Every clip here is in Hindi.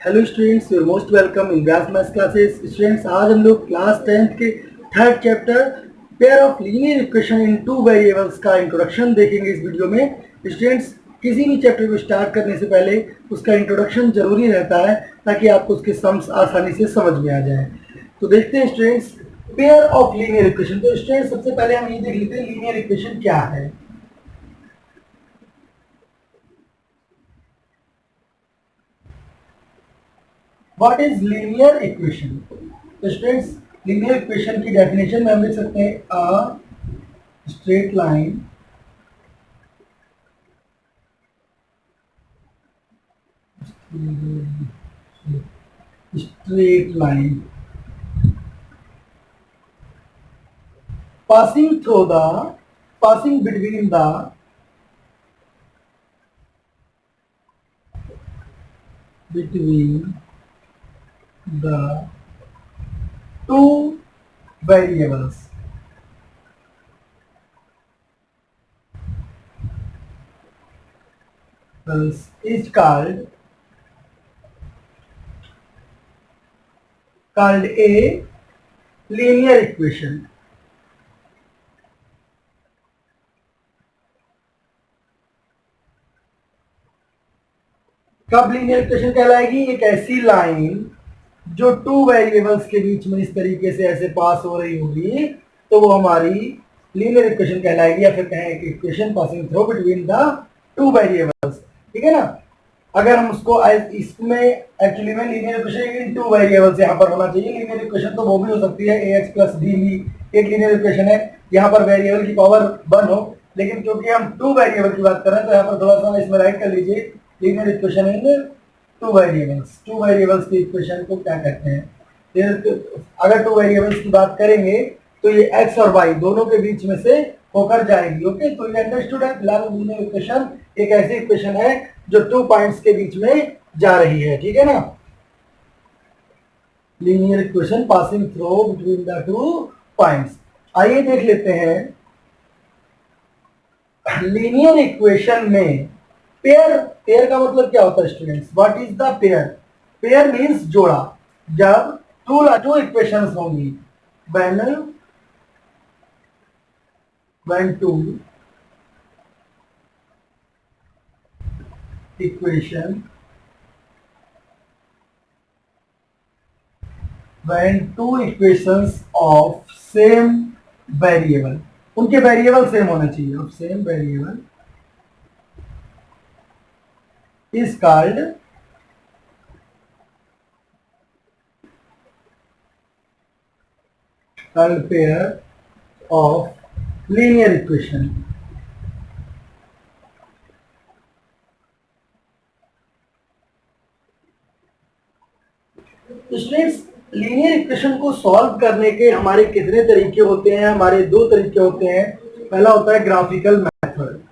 Hello students, your most welcome in Vyas maths classes. Students, आज हम लोग क्लास 10th के third chapter pair of linear equation in two variables का इंट्रोडक्शन देखेंगे इस वीडियो में। स्टूडेंट्स, किसी भी चैप्टर को स्टार्ट करने से पहले उसका इंट्रोडक्शन जरूरी रहता है ताकि आपको उसके सम्स आसानी से समझ में आ जाए। तो देखते हैं students, pair of linear equation. तो स्टूडेंट्स, सबसे पहले हम ये देख लेते हैं लीनियर इक्वेशन क्या है। What is linear equation? तो स्टूडेंट्स, लीनियर इक्वेशन की डेफिनेशन में हम लिख सकते हैं a straight line passing through the passing between the two variables is called a linear equation. कब लीनियर इक्वेशन कहलाएगी? एक ऐसी लाइन जो टू वेरिएबल्स के बीच में इस तरीके से ऐसे पास हो रही होगी तो वो हमारी लीनियर इक्वेशन कहलाएगी, या फिर कहें कि equation passing through between the two variables. ठीक है ना। अगर हम उसको इसमें एक्चुअली में linear equation in two variables यहाँ पर होना चाहिए। लीनियर इक्वेशन तो वो भी हो सकती है, ax प्लस डी भी एक लीनियर इक्वेशन है, यहाँ पर वेरिएबल की पावर 1 हो, लेकिन क्योंकि हम टू वेरिएबल की बात कर रहे हैं तो यहाँ पर थोड़ा सा इसमें राइट कर लीजिए, linear equation in two variables की इक्वेशन को क्या कहते हैं। अगर टू वेरिएबल्स की बात करेंगे तो ये x और y दोनों के बीच में से होकर जाएगी। ओके, तो ये अंडरस्टूड है। फिलहाल लीनियर इक्वेशन एक ऐसी इक्वेशन है जो टू पॉइंट्स के बीच में जा रही है। ठीक है ना। Linear equation passing through between the two points. आइए देख लेते हैं लीनियर इक्वेशन में पेयर। पेयर का मतलब क्या होता है students? What is the pair? Pair means जोड़ा। जब टू इक्वेशंस होंगी, when two equation when two equations of same variable, उनके वेरिएबल सेम होने चाहिए, of same variable is called pair of linear equation. Students, linear equation को सॉल्व करने के हमारे कितने तरीके होते हैं? हमारे दो तरीके होते हैं। पहला होता है graphical method.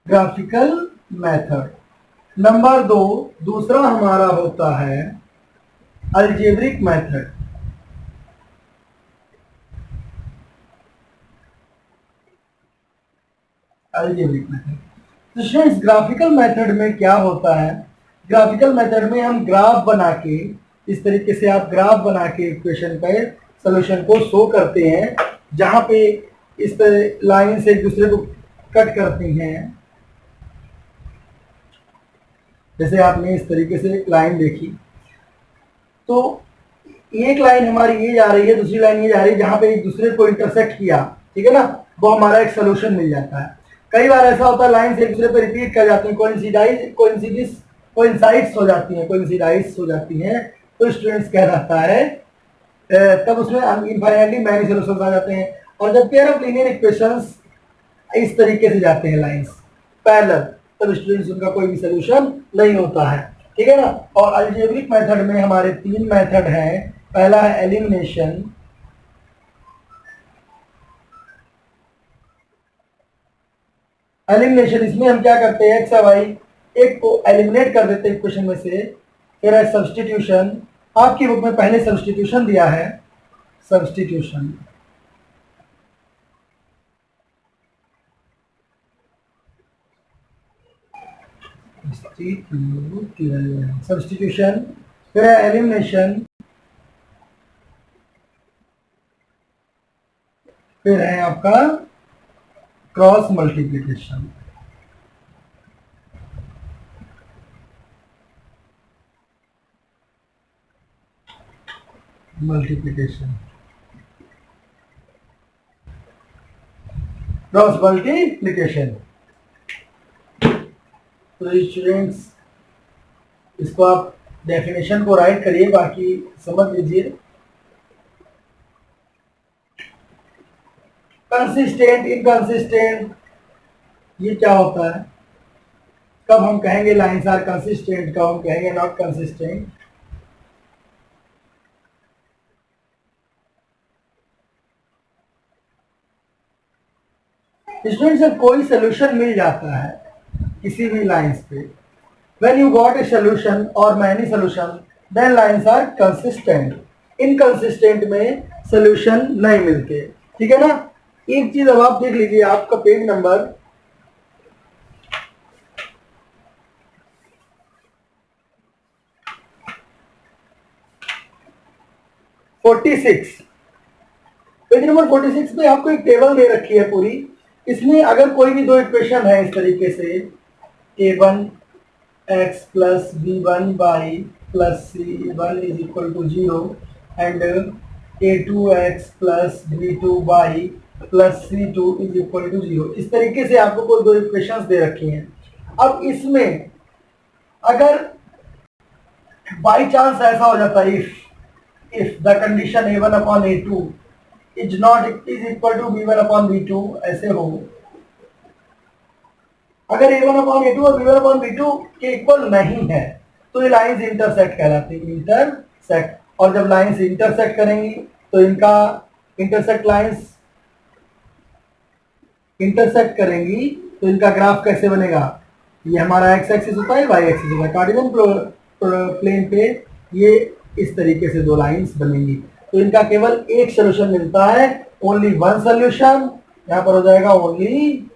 Graphical method. Number दो, दूसरा हमारा होता है अलजेब्रिक मेथड। Algebraic method. तो स्टूडेंट्स, ग्राफिकल मेथड में क्या होता है? ग्राफिकल मेथड में हम ग्राफ बना के, इस तरीके से आप ग्राफ बना के इक्वेशन पे सॉल्यूशन को शो करते हैं, जहां पे इस तरह लाइन से एक दूसरे को कट करती हैं। जैसे आपने इस तरीके से एक लाइन देखी, तो एक लाइन हमारी ये जा रही है, दूसरी लाइन ये जा रही है, जहां पे एक दूसरे को इंटरसेक्ट किया, ठीक है ना, वो हमारा एक सोल्यूशन मिल जाता है। कई बार ऐसा होता है लाइन से एक दूसरे पर रिपीट कर जाती है, कोइंसाइड्स हो जाती हैं, तो स्टूडेंट्स कह जाता है तब उसमें इनफाइनाइटली मैनी सॉल्यूशंस आ जाते हैं। और जब पेयर ऑफ लीनियर इक्वेशंस इस तरीके से जाते हैं लाइंस पैरेलल, तब स्टूडेंट्स उनका कोई भी सॉल्यूशन नहीं होता है। ठीक है ना। और अलजेब्रिक मेथड में हमारे तीन मेथड हैं। पहला है एलिमिनेशन। इसमें हम क्या करते हैं, एक्स और वाई एक को एलिमिनेट कर देते हैं इक्वेशन में से। फिर है सब्स्टिट्यूशन। आपकी बुक में पहले सब्स्टिट्यूशन दिया है, सब्स्टिट्यूशन। सब्स्टिट्यूशन, फिर है एलिमिनेशन, फिर है आपका cross multiplication. Multiplication, cross multiplication. तो स्टूडेंट्स इसको आप डेफिनेशन को राइट करिए, बाकी समझ लीजिए। कंसिस्टेंट, इनकंसिस्टेंट, ये क्या होता है? कब हम कहेंगे लाइंस आर कंसिस्टेंट, कब हम कहेंगे नॉट कंसिस्टेंट? स्टूडेंट जब कोई सोल्यूशन मिल जाता है किसी भी लाइंस पे, when you got a solution or many solution, then lines are consistent. Inconsistent में सोल्यूशन नहीं मिलते, ठीक है ना। एक चीज अब आप देख लीजिए, आपका पेज नंबर 46, पेज नंबर 46 पे आपको एक टेबल दे रखी है पूरी। इसमें अगर कोई भी दो इक्वेशन है इस तरीके से, a1 x plus b1 y plus c1 is equal to 0 and a2x plus b2 y plus c2 is equal to 0, इस तरीके से आपको कोई दो इक्वेशंस दे रखी हैं। अब इसमें अगर बाई चांस ऐसा हो जाता है, if the condition a1 upon a2 is not is equal to b1 upon b2, ऐसे हो, अगर a1 अपॉन a2 और b1 अपॉन b2 के इक्वल नहीं है तो ये लाइंस इंटरसेक्ट कहलाती है, इंटरसेक्ट। और जब लाइंस इंटरसेक्ट करेंगी तो इनका इंटरसेक्ट लाइंस इंटरसेक्ट करेंगी तो इनका ग्राफ कैसे बनेगा? ये हमारा एक्स एक्सिस होता है, वाई एक्सिस होता है, कार्टेशियन प्लेन पे ये इस तरीके से दो लाइंस बनेंगी। तो इनका केवल एक सोल्यूशन मिलता है, ओनली वन सोल्यूशन। यहां पर हो जाएगा ओनली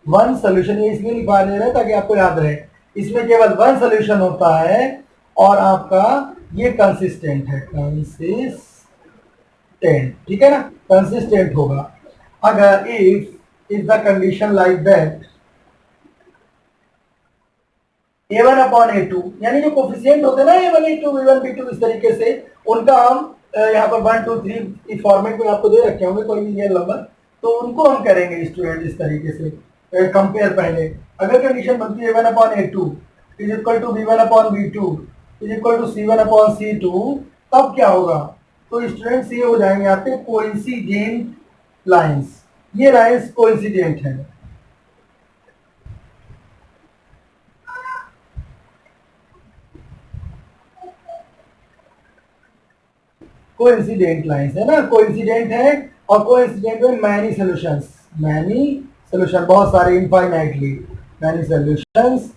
वन सोल्यूशन, ये इसलिए लिखवा दे रहे हैं ताकि आपको याद रहे, इसमें केवल वन सोल्यूशन होता है और आपका ये कंसिस्टेंट है, कंसिस्टेंट, ठीक है ना, कंसिस्टेंट होगा। अगर if the condition like that a1 upon a2, यानी जो कोफिशिएंट होते हैं ना a1 a2 b1 b2 इस तरीके से, उनका हम यहाँ पर 1 2 3 इस फॉर्मेट में आपको दे रखे होंगे कोई भी रियल नंबर, तो उनको हम करेंगे स्टूडेंट इस तरीके से कंपेयर। पहले अगर कंडीशन बनती है a1 upon a2 is equal to b1 upon b2 is equal to c1 upon c2, तब क्या होगा? तो स्टूडेंट्स ये हो जाएंगे आपके कोइंसिडेंट लाइंस, ये लाइंस कोइंसिडेंट है। कोइंसिडेंट लाइंस है ना, कोइंसिडेंट है, और कोइंसिडेंट में मैनी सॉल्यूशंस, मैनी सॉल्यूशन, बहुत सारे, infinitely many solutions,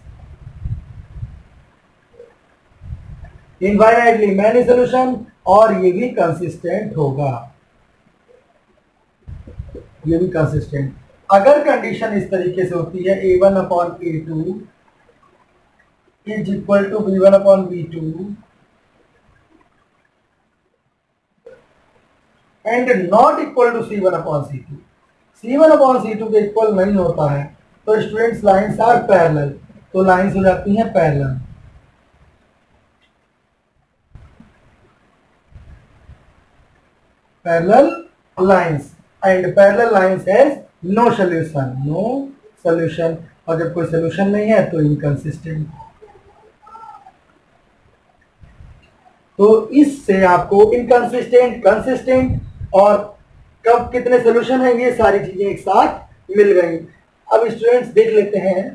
infinitely many solution, और ये भी कंसिस्टेंट होगा, ये भी कंसिस्टेंट। अगर कंडीशन इस तरीके से होती है a1 upon a2 is equal to b1 upon b2 and not equal to c1 upon c2, c1 upon c2 के इक्वल नहीं होता है, तो स्टूडेंट्स लाइंस आर पैरेलल, तो लाइंस हो जाती हैं parallel. Parallel lines, and parallel lines has no solution, no solution, और जब कोई सॉल्यूशन नहीं है तो इनकंसिस्टेंट। तो इससे आपको इनकंसिस्टेंट, कंसिस्टेंट और कब कितने सोल्यूशन है, ये सारी चीजें एक साथ मिल गई। अब स्टूडेंट्स देख लेते हैं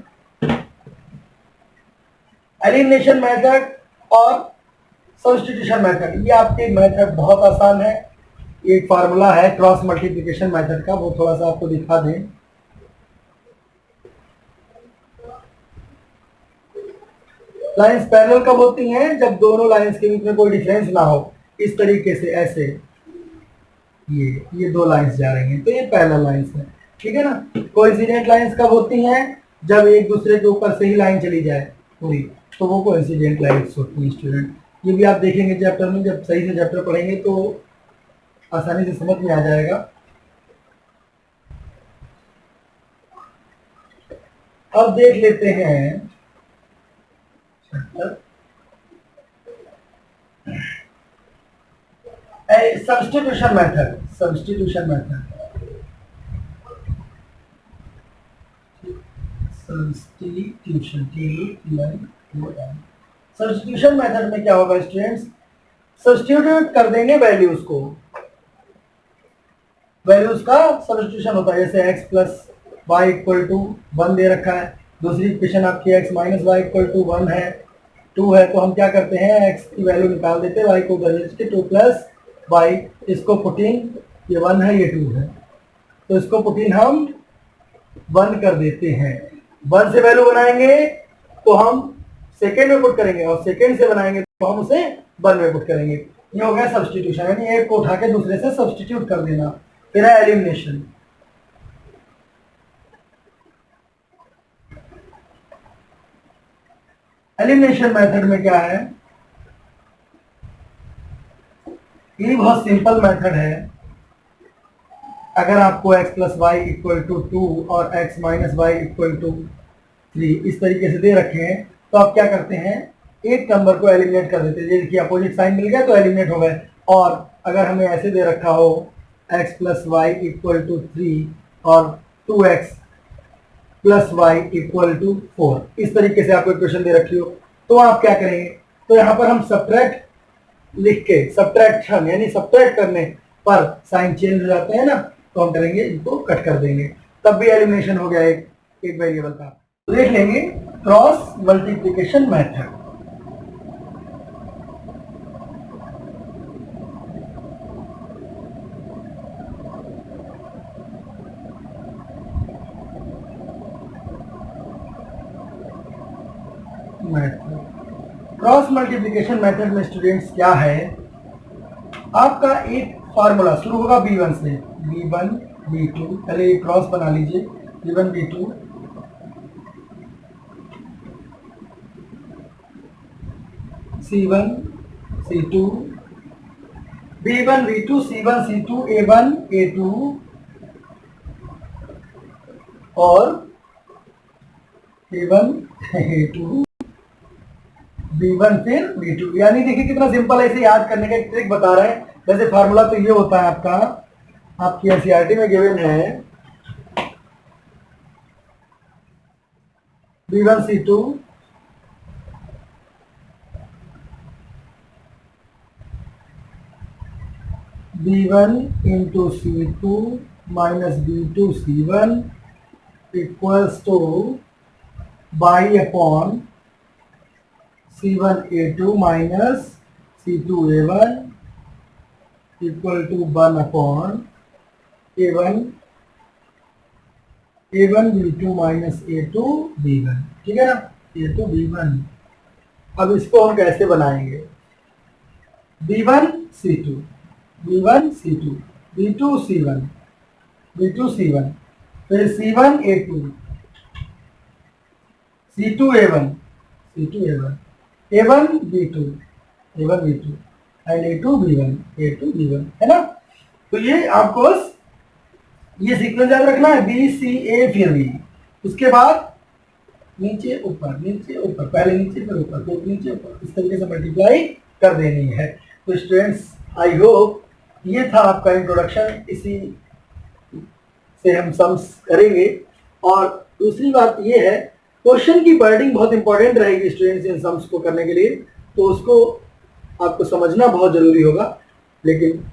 एलिमिनेशन मेथड और सब्स्टिट्यूशन मेथड। ये आपके मेथड बहुत आसान है, एक फार्मूला है क्रॉस मल्टीप्लिकेशन मेथड का, वो थोड़ा सा आपको दिखा दें। लाइंस पैरेलल कब होती हैं? जब दोनों लाइंस के बीच में कोई डिफरेंस ना हो, इस तरीके से, ऐसे ये दो लाइंस जा रही हैं तो ये पैरेलल लाइंस है, ठीक है ना। कोइंसिडेंट लाइंस कब होती हैं? जब एक दूसरे के ऊपर से ही लाइन चली जाए पूरी, तो वो कोइंसिडेंट लाइन्स होती हैं स्टूडेंट। ये भी आप देखेंगे चैप्टर में, जब सही से चैप्टर पढ़ेंगे तो आसानी से समझ में आ जाएगा। अब देख लेते हैं substitution method. Substitution method, substitution method में क्या होगा स्टूडेंट्स, सब्स्टिट्यूट कर देंगे वैल्यूज को, वैल्यूज का सब्स्टिट्यूशन होता है। जैसे x plus y equal to 1 दे रखा है, दूसरी इक्वेशन आपकी x minus y equal to 1 है, 2 है, तो हम क्या करते हैं x की वैल्यू निकाल देते हैं, y को उधर 2 प्लस वाई, इसको पुटिंग, ये 1 है ये 2 है, तो इसको पुटिंग हम 1 कर देते हैं। 1 से वैल्यू बनाएंगे तो हम सेकेंड में पुट करेंगे, और सेकेंड से बनाएंगे तो हम उसे 1 में पुट करेंगे। ये हो गया सब्स्टिट्यूशन, यानी एक को उठा के दूसरे से सब्स्टिट्यूट कर देना। फिर है एलिमिनेशन। एलिमिनेशन मेथड में क्या है, ये बहुत सिंपल मेथड है। अगर आपको x plus y equal to 2 और x minus y equal to 3 इस तरीके से दे रखे हैं, तो आप क्या करते हैं, एक नंबर को एलिमिनेट कर देते हैं। जैसे कि अपोजिट साइन मिल गया तो एलिमिनेट हो गए। और अगर हमें ऐसे दे रखा हो x plus y equal to 3 और 2x plus y equal to 4, इस तरीके से आपको इक्वेशन दे रखी हो, तो आप क्या करेंगे, तो यहाँ पर हम सब्ट्रैक्ट लिख के, सब्ट्रैक्शन यानी सब्ट्रैक्ट करने पर साइन चेंज हो जाते हैं ना, तो हम करेंगे इनको कट कर देंगे, तब भी एलिमिनेशन हो गया एक वेरिएबल का। तो देख लेंगे cross multiplication method. Cross multiplication method में स्टूडेंट्स क्या है, आपका एक फार्मूला शुरू होगा b1 से, b1 b2, पहले ये क्रॉस बना लीजिए, b1 b2 c1 c2, b1 b2 c1 c2 a1 a2 और a1 a2 b1 फिर b2। यानी देखिए कितना सिंपल है, इसे याद करने का एक ट्रिक बता रहे हैं। वैसे फार्मूला तो ये होता है आपका, आपकी एनसीईआरटी में गिवन है, b1 c2 b1 into c2 minus b2 c1 equals to by upon c1 a2 minus c2 a1 equal to 1 upon a1 b2 minus a2 b1, ठीक है ना, a2 b1। अब इसको हम कैसे बनाएंगे, b1 c2 b1 c2 b2 c1 b2 c1, फिर c1 a2 c2 a1 c2 a1 a1 b2 and a2 b1 है ना। तो ये आपको ये सीक्वेंस याद रखना है, बी सी ए फिर बी, उसके बाद नीचे ऊपर, पहले नीचे फिर ऊपर, फिर नीचे ऊपर, इस तरीके से मल्टीप्लाई कर देनी है। तो स्टूडेंट्स आई होप ये था आपका इंट्रोडक्शन, इसी से हम सम्स करेंगे। और दूसरी बात ये है, क्वेश्चन की वर्डिंग बहुत इंपॉर्टेंट रहेगी स्टूडेंट्स इन सम्स को करने के लिए, तो उसको आपको समझना बहुत जरूरी होगा, लेकिन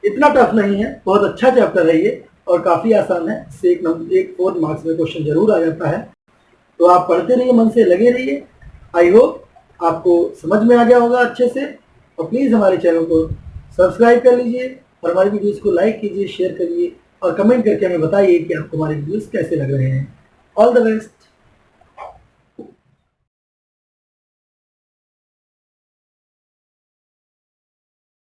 इतना टफ नहीं है, बहुत अच्छा चैप्टर है ये और काफ़ी आसान है। इससे एक 4 मार्क्स में क्वेश्चन जरूर आ जाता है, तो आप पढ़ते रहिए, मन से लगे रहिए। आई होप आपको समझ में आ गया होगा अच्छे से, और प्लीज़ हमारे चैनल को सब्सक्राइब कर लीजिए और हमारी वीडियोज़ को लाइक कीजिए, शेयर करिए और कमेंट करके हमें बताइए कि आपको हमारे वीडियोज़ कैसे लग रहे हैं। All the best.